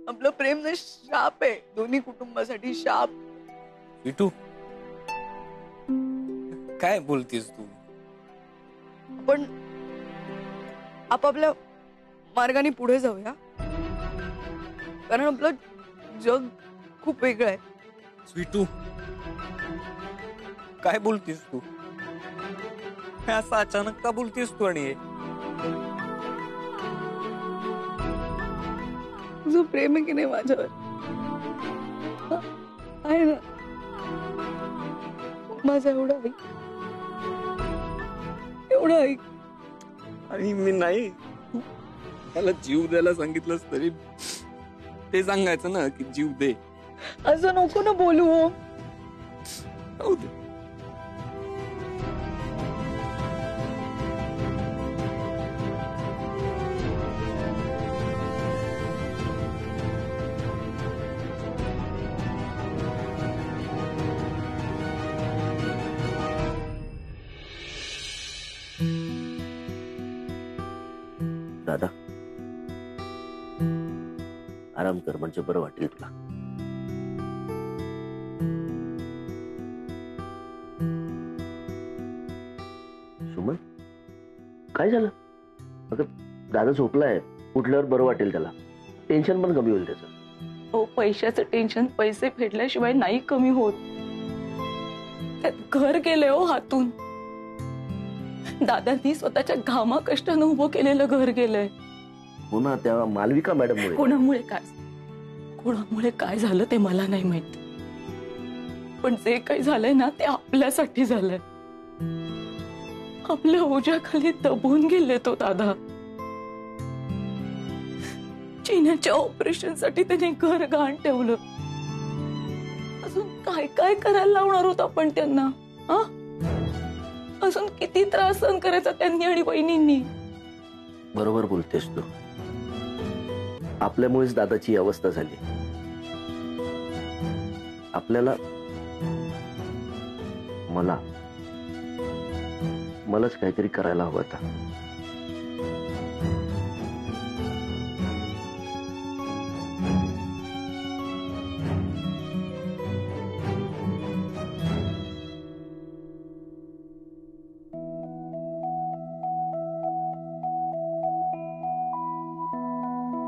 आपलं प्रेम ना शाप आहे, दोन्ही कुटुंबासाठी शाप. विटू, काय बोलतीस तू? आपण आपापल्या मार्गाने पुढे जाऊया, कारण आपलं जग खूप वेगळं आहे. स्वीटू, काय बोलतीस तू? हे असं अचानक का बोलतीस तू? आणि तुझं प्रेम आहे की नाही माझ्यावर? आहे ना? माझं एवढं ऐक, एवढं ऐक. आणि मी नाही त्याला जीव द्यायला सांगितलंस तरी ते सांगायचं ना की जीव दे. असं नको ना बोलू. जाऊ दे. दादा, आराम कर म्हणजे बरं वाटेल तुला. सुमन, काय झालं? अगं दादा झोपलाय, उठल्यावर बरं वाटेल त्याला, टेन्शन पण कमी होईल त्याचं. हो, पैशाचं टेन्शन पैसे फेडल्याशिवाय नाही कमी होत. त्यात घर गेले हो हातून. दादांनी स्वतःच्या घामा कष्टानं उभं केलेलं घर गेलंय. हो ना, त्या मालविका मॅडम मुळे. कोणामुळे काय झालं ते मला नाही माहित, पण जे काही झालंय ना ते आपल्यासाठी झालंय. आपल्या ओझ्याखाली दबून गेले तो दादा. चिन्याच्या ऑपरेशनसाठी त्याने घर गहाण ठेवलं. अजून काय काय करायला लावणार होत आपण त्यांना? अजून किती त्रास सहन करायचा त्यांनी आणि वहिनींनी. बरोबर बोलतेस तू, आपल्यामुळेच दादाची अवस्था झाली. आपल्याला मलाच काहीतरी करायला हवं आता.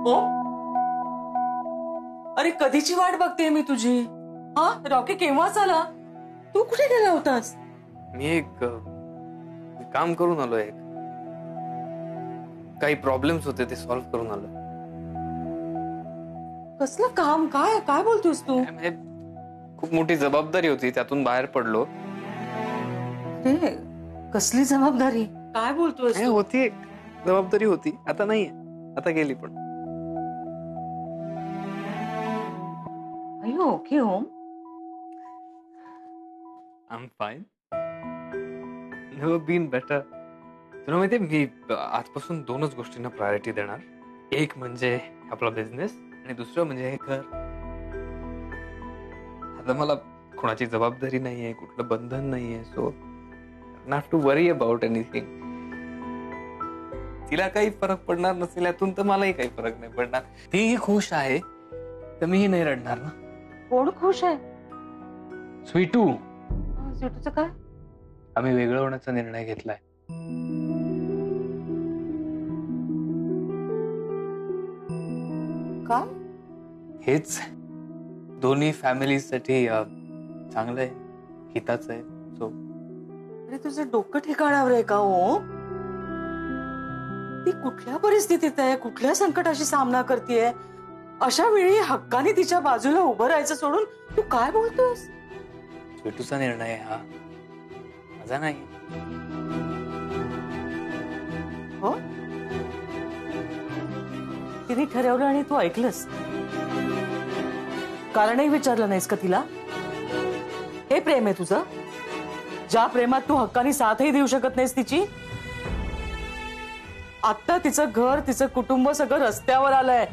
हो, अरे कधीची वाट बघते मी तुझी. रॉकी केव्हाच आला? तू कुठे गेला होतास? मी एक काम करून आलोय. काही प्रॉब्लेम्स होते ते सॉल्व्ह करून आलो. कसलं काम? काय काय बोलतोस तू? म्हणजे खूप मोठी जबाबदारी होती, त्यातून बाहेर पडलो. अरे कसली जबाबदारी? काय बोलतोस? होती एक जबाबदारी होती, आता नाहीये, आता गेली. पण Are you okay, Om? I'm fine. Never been better. तुला माहितीये, मी आजपासून दोनच गोष्टींना प्रायोरिटी देणार. एक म्हणजे आपला बिझनेस आणि दुसरं म्हणजे हे घर. आता मला कोणाची जबाबदारी नाहीये, कुठलं बंधन नाहीये, so not to worry about anything. तिला काही फरक पडणार नसेल यातून तर मलाही काही फरक नाही पडणार. तीही खुश आहे तर मीही नाही रडणार ना. कोण खुश आहे? स्वीटू. स्वीटूचं काय? आम्ही वेगळं होण्याचा निर्णय घेतलाय. का? हेच दोन्ही फॅमिलीसाठी चांगलं आहे, हिताचं आहे. सो अरे तुझं डोकं ठिकाणावर आहे का हो? ती कुठल्या परिस्थितीत आहे, कुठल्या संकटाशी सामना करतेय? अशा वेळी हक्काने तिच्या बाजूला उभं राहायचं सोडून तू काय बोलतोस? स्वीटूचा निर्णय हा, माझा नाही. हो, तिने ठरवलं आणि तू ऐकलंस? कारणही विचारलं नाहीस का तिला? हे प्रेम आहे तुझं, ज्या प्रेमात तू हक्काने साथही देऊ शकत नाहीस तिची? आता तिचं घर, तिचं कुटुंब सगळं रस्त्यावर आलंय.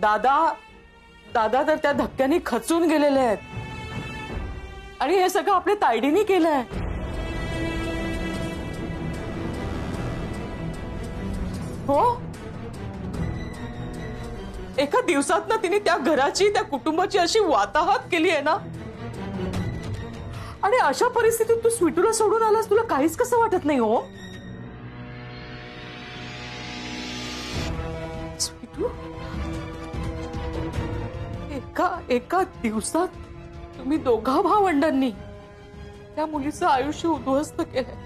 दादा तर त्या धक्क्याने खचून गेलेले आहेत आणि हे सगळं आपल्या तायडीने केलंय. हो, एका दिवसात ना तिने त्या घराची त्या कुटुंबाची अशी वाताहत केली आहे ना. आणि अशा परिस्थितीत तू स्वीटूला सोडून आलास, तुला काहीच कसं वाटत नाही हो? स्वीटू, एका दिवसात तुम्ही दोघा भावंडांनी त्या मुलीचं आयुष्य उद्ध्वस्त केलंय.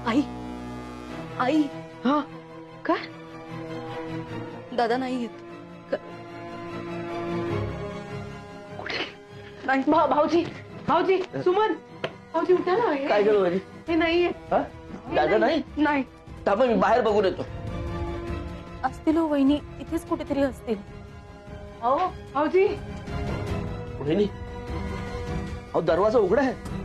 आई, आई, हा, काय? दादा नाही येत. नाही भाऊजी, भाऊजी, सुमन, भाऊजी उठा ना. काय केलं माझी? हे नाहीये. हा? दादा नाही? नाही. थांबा, मी बाहेर बघून येतो. असतील हो वहिनी, इथेच कुठेतरी असतील. अहो भाऊजी. वहिनी, अहो दरवाजा उघडा आहे.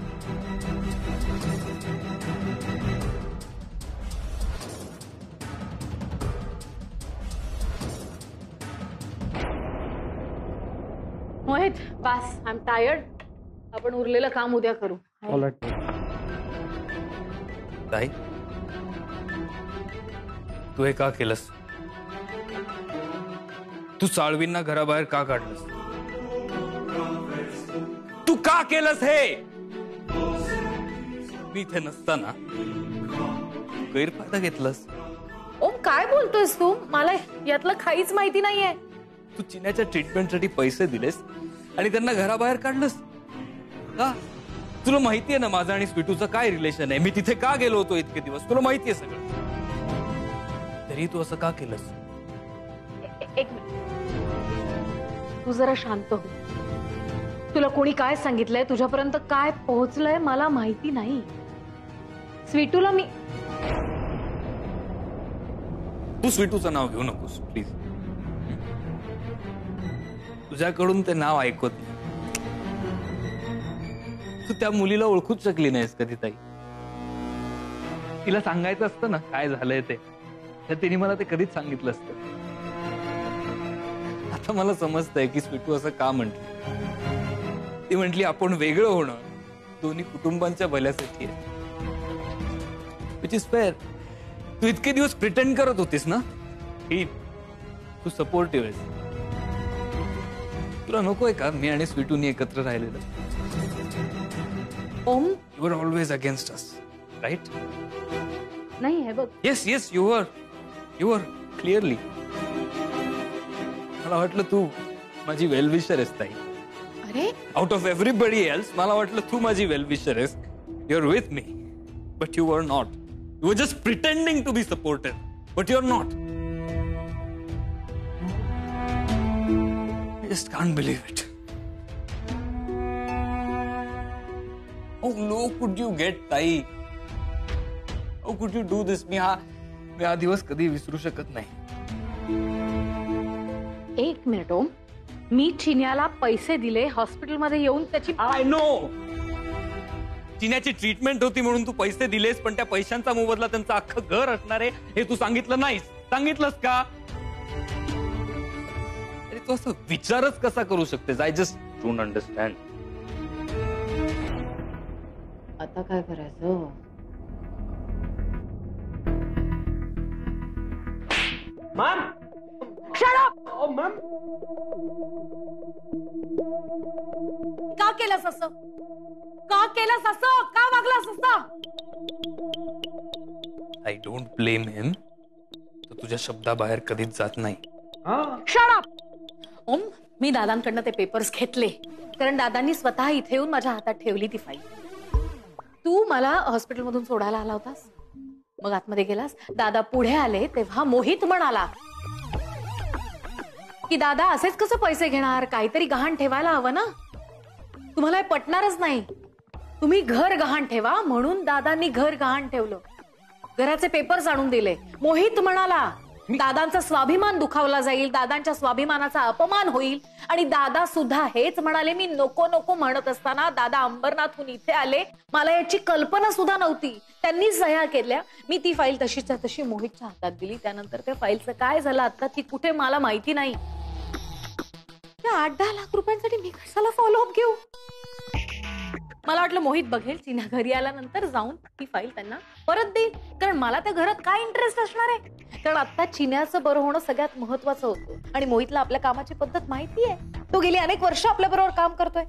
मोहित, बस, आय एम टायर्ड. आपण उरलेलं काम उद्या करू. ताई, तू हे का केलंस? तू साळवींना घराबाहेर का काढलंस? तू का केलंस हे? मी इथे नसताना गैरफायदा घेतलास. ओम, काय बोलतोयस तू? मला यातलं काहीच माहिती नाहीये. तू चिन्याच्या ट्रीटमेंटसाठी पैसे दिलेस आणि त्यांना घराबाहेर काढलंस का? तुला माहितीये ना माझं आणि स्वीटूचं काय रिलेशन आहे. मी तिथे का गेलो होतो इतके दिवस, तुला माहितीये सगळं. तरी तू असं का केलंस? एक मिनिट, तू जरा शांत हो. तुला कोणी काय सांगितलंय, तुझ्यापर्यंत काय पोहोचलंय मला माहिती नाही. स्वीटूला मी... तू स्वीटूचं नाव घेऊ नकोस प्लीज. तुझ्याकडून ते नाव ऐकत नाही. तू त्या मुलीला ओळखूच शकली नाहीस कधी ताई. तिला सांगायचं असतं ना काय झालंय ते, तर तिने मला ते कधीच सांगितलं असतं. आता मला समजतंय की स्वीटू असं का म्हटली. ती म्हटली आपण वेगळं होणं दोन्ही कुटुंबांच्या भल्यासाठी आहे. Which is fair. तू इतके दिवस प्रिटेंड करत होतीस ना की तू सपोर्टिव्ह आहेस. तुला नकोय का मी आणि स्वीटूनी एकत्र राहिलेलं? Om, you are always against us, right? नाही हे बघ. Yes yes, you are clearly. मला वाटलं तू माझी वेलविशर आहेस ताई. अरे, आउट ऑफ एव्हरीबडी एल्स मला वाटलं तू माझी वेलविशर आहेस. You are with me, but you are not. You are just pretending to be supportive, but you are not. I just can't believe it. How low could you get, ताई? How could you do this? मी हा दिवस कधी विसरू शकत नाही. एक minute ओम. मी चिन्याला पैसे दिले हॉस्पिटलमध्ये येऊन त्याची... आय नो. चिन्याची ट्रीटमेंट होती म्हणून तू पैसे दिलेस, पण त्या पैशांचा मोबदला त्यांचं अख्खं घर असणार आहे हे तू सांगितलं नाहीस. सांगितलंस का? अरे तू असं विचारच कसा करू शकतेस? I just don't understand. आता काय करायचं? Ma'am Shut up! मॅम का केलंस असं? का केलंस असं? का वागलास असं? आय डोंट ब्लेम हिम. तो तुझ्या शब्दाबाहेर कधीच जात नाही. Shut up! ओम, मी दादांकडनं ते पेपर्स घेतले कारण दादांनी स्वतः इथे येऊन माझ्या हातात ठेवली ती फाईल. तू मला हॉस्पिटलमधून सोडायला आला होतास, मग आतमध्ये गेलास. दादा पुढे आले तेव्हा मोहित म्हणाला की दादा असेच कसं पैसे घेणार, काहीतरी गहाण ठेवायला हवं ना. तुम्हाला हे पटणारच नाही. तुम्ही घर गहाण ठेवा म्हणून दादांनी घर गहाण ठेवलं. घराचे पेपर्स आणून दिले. मोहित म्हणाला दादांचा स्वाभिमान दुखावला जाईल, दादांच्या स्वाभिमानाचा अपमान होईल. आणि दादा सुद्धा हेच म्हणाले. मी नको नको म्हणत असताना दादा अंबरनाथहून इथे आले. मला याची कल्पना सुद्धा नव्हती. त्यांनी सह्या केल्या. मी ती फाईल तशीच्या तशी मोहितच्या हातात दिली. त्यानंतर त्या फाईलचं काय झालं आता ती कुठे मला माहिती नाही. त्या 8-10 लाख रुपयांसाठी मी कशाला फॉलोअप घेऊ? मला वाटलं मोहित बघेल, चिन्हा घरी आल्यानंतर जाऊन ती फाईल त्यांना परत देईल. कारण मला त्या घरात काय इंटरेस्ट असणार आहे? कारण आता चिन्याचं बरं होणं सगळ्यात महत्वाचं होतं. आणि मोहितला आपल्या कामाची पद्धत माहिती आहे. तो गेली अनेक वर्ष आपल्या बरोबर काम करतोय.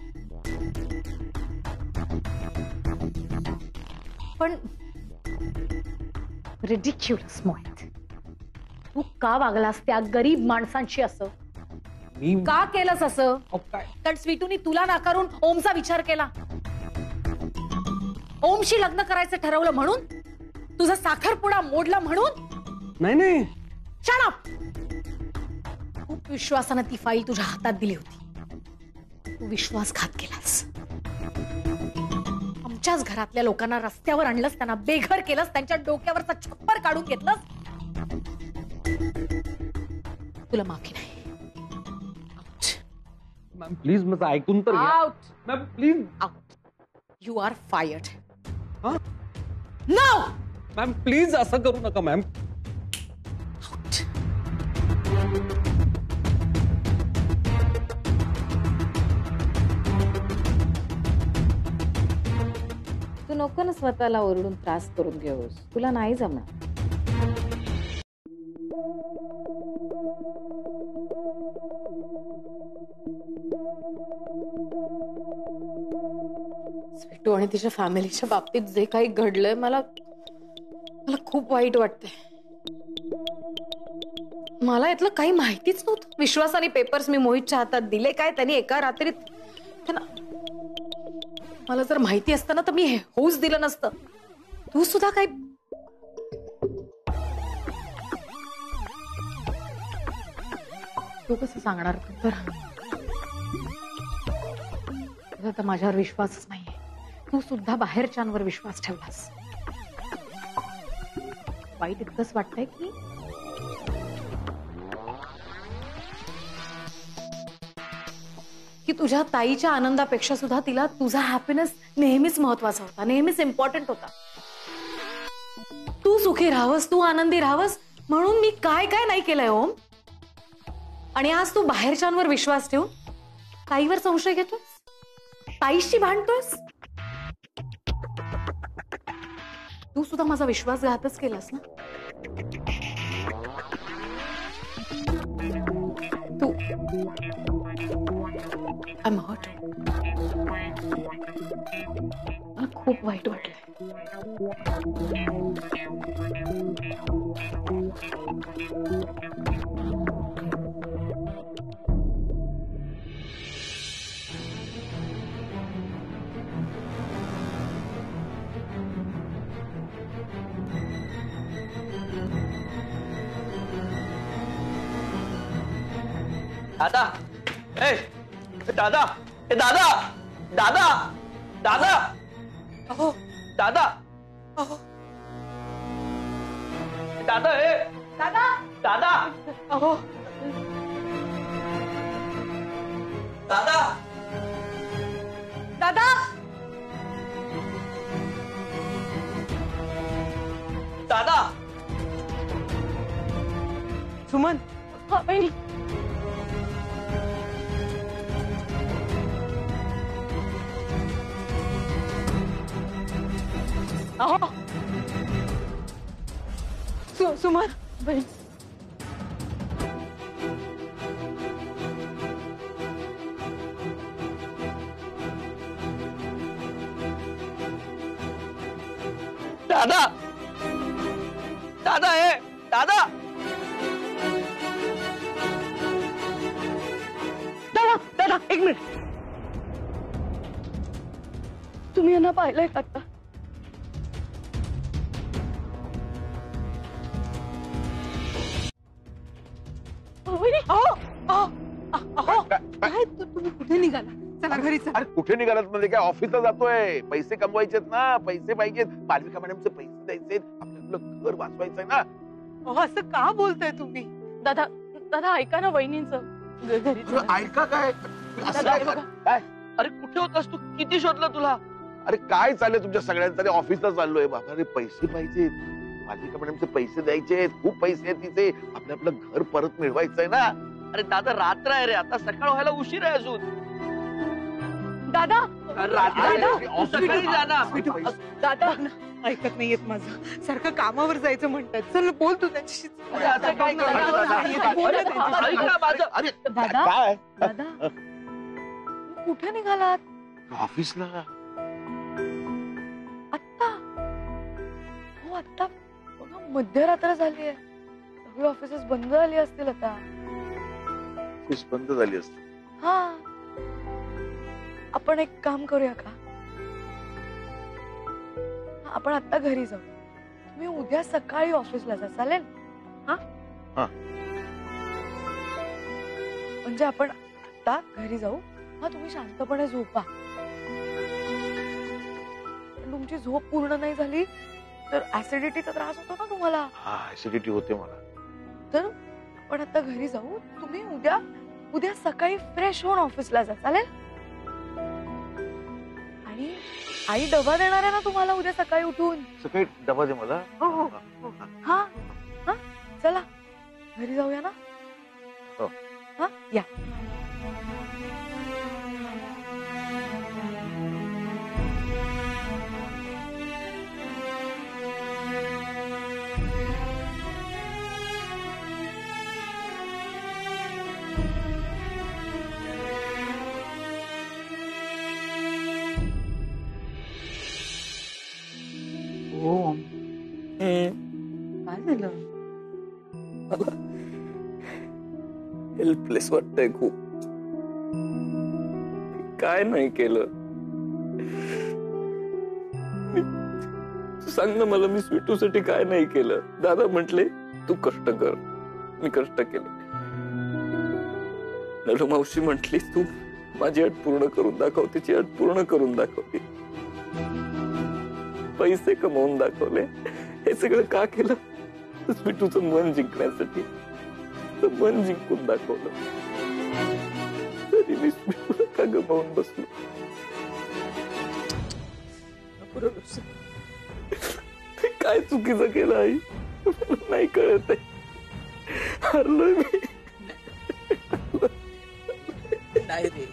पण रिडिक्युलस मोहित, तू का वागलास त्या गरीब माणसांशी असं? का केलंस असं? कारण स्वीटूनी तुला नाकारून ओमचा विचार केला. ओमशी लग्न करायचं ठरवलं म्हणून, तुझा साखरपुडा मोडला म्हणून. नाही Shut up! खूप विश्वासानं ती फाईल तुझ्या हातात दिली होती. तू विश्वासघात केलास. आमच्याच घरातल्या लोकांना रस्त्यावर आणलंस, त्यांना बेघर केलंस, त्यांच्या डोक्यावरचा छप्पर काढून घेतलंस. तुला माफी नाही. मॅम प्लीज माझं ऐकून तर घ्या. Out. Ma'am please. Out. You are fired. हा? नाउ. मॅम प्लीज असं करू नका मॅम. तू नको ना स्वतःला ओरडून त्रास करून घेऊस. तुला नाही जमणार. स्वीटू आणि तिच्या फॅमिलीच्या बाबतीत जे काही घडलंय, मला खूप वाईट वाटतंय. मला यातलं काही माहितीच नव्हतं. विश्वासाने पेपर्स मी मोहितच्या हातात दिले. काय त्यांनी एका रात्रीत त्यांना, मला जर माहिती असतं ना तर मी हे होऊच दिलं नसतं. तू सुद्धा काय तू कसं सांगणार? तर माझ्यावर विश्वासच नाहीये. तू सुद्धा बाहेरच्यांवर विश्वास ठेवलास. वाईट इतकंच वाटतंय की तुझ्या ताईच्या आनंदापेक्षा सुद्धा तिला तुझा हॅपीनेस नेहमीच महत्वाचा होता, नेहमीच इम्पॉर्टंट होता. तू सुखी राहावस, तू आनंदी राहावस म्हणून मी काय काय नाही केलंय ओम. आणि आज तू बाहेरच्यांवर विश्वास ठेवून ताईवर संशय घेतोस, ताईशी भांडतोस. तू सुद्धा माझा विश्वासघातच केलास ना. तू I'm hurt. मला खूप वाईट वाटलंय. दादा, दादा, दादा, दादा, दादा, अहो दादा, अहो दादा, दादा, दादा, अहो दादा, दादा, दादा. सुमन, बहिणी, सुमन, बहीण, दादा दादा हे दादा दादा दादा एक मिनिट. तुम्ही यांना पाहिलंय का आता? तुम्ही कुठे निघाला? चला घरी चला. अरे कुठे निघालात म्हणजे काय ऑफिसला जातोय पैसे कमवायचेत ना पैसे पाहिजेत मालविका मॅडमचे पैसे द्यायचे आपलं घर वाचवायचंय ना असं का बोलताय तुम्ही? दादा दादा ऐका ना वहिनींचं. घरी चला. ऐका काय असं दादा, काय हे बघा. काय अरे कुठे होतास तू? किती शोधलं तुला? अरे काय चाललंय तुमच्या सगळ्यांचं ऑफिसला चाललोय बाबा अरे पैसे पाहिजेत मालविका मॅडमचे पैसे द्यायचे खूप पैसे आहेत तिचे आपलं घर परत मिळवायचंय ना अरे दादा रात्र आहे रे आता सकाळ व्हायला उशीर आहे अजून. दादा तू सकाळी जा ना. दादा ऐकत नाहीयेत माझं. सारखं कामावर जायचं म्हणतात. चल बोल तू त्यांच्याशी. अरे आता काय करणार? ऐक ना माझं. अरे दादा काय दादा कुठे निघालात? ऑफिसला आत्ता? हो आत्ता बघा मध्यरात्र झाली आहे. सगळी ऑफिसेस बंद झाली असतील आता. ऑफिस बंद झाली असते हा आपण एक काम करूया का? आपण आता घरी जाऊ. तुम्ही उद्या सकाळी ऑफिसला जा चालेल? हा हा. म्हणजे आपण आता घरी जाऊ. हा तुम्ही शांतपणे झोपा. पण तुमची झोप पूर्ण नाही झाली तर ऍसिडिटीचा त्रास होतो ना तुम्हाला. हा ऍसिडिटी होते मला तर आपण आता घरी जाऊ. तुम्ही उद्या सकाळी फ्रेश होऊन ऑफिसला जा चालेल? आणि आई डबा देणार आहे ना तुम्हाला उद्या सकाळी उठून. सकाळी डबा दे मला हो हो हो. हा हा चला घरी जाऊया ना. हो. हा या. ओम काय झालं? हेल्पलेस वाटतंय खूप. काय नाही केलं. सांग ना मला मी स्वीटूसाठी काय नाही केलं. दादा म्हटले तू कष्ट कर. मी कष्ट केले. नलू मावशी म्हटली तू माझी अट पूर्ण करून दाखव. तिची अट पूर्ण करून दाखवली. पैसे कमवून दाखवले. हे सगळं का केलं? स्वीटूचं मन जिंकण्यासाठी. मन जिंकून दाखवलं. तरी मी स्वीटूला का गमावून बसलो? काय चुकीचं केलं आई? मला नाही कळत आहे. हरलोय मी. नाही रे